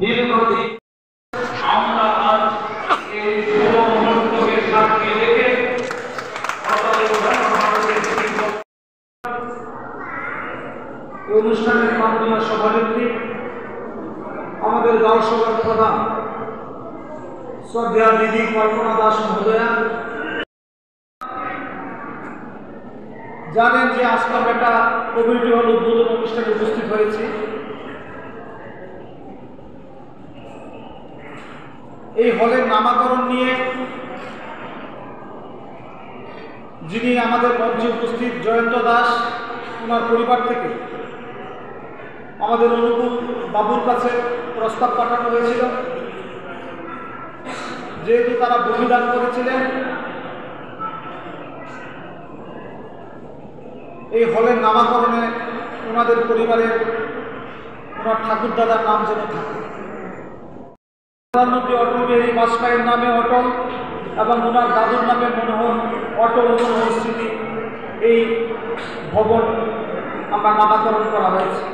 দীর্ঘদিন আমরা আজ এই শুভ মুহূর্তকে সাক্ষী রেখে অনুষ্ঠানের মাননীয় সভানেত্রী আমাদের গাঁও সভার প্রধান শ্রদ্ধেয় দিদি কল্পনা দাস মহোদয়া জানেন যে আজকে আমরা একটা কমিউনিটি হল উদ্বোধন অনুষ্ঠানে উপস্থিত হয়েছি। এই হলের নামকরণ নিয়ে যিনি আমাদের মঞ্চে উপস্থিত জয়ন্ত দাস ওনার পরিবার থেকে আমাদের অনুকূল বাবুর কাছে প্রস্তাব পাঠানো হয়েছিল, যেহেতু তারা বলিদান করেছিলেন এই হলের নামকরণে ওনাদের পরিবারের ওনার ঠাকুরদাদার নাম যেন থাকে। প্রধানমন্ত্রী অটল বিহারী বাজপেয়ীর নামে অটল এবং ওনার দাদুর নামে মনোহর অটল মনোহর স্মৃতি এই ভবন আমরা নামকরণ করা হয়েছে।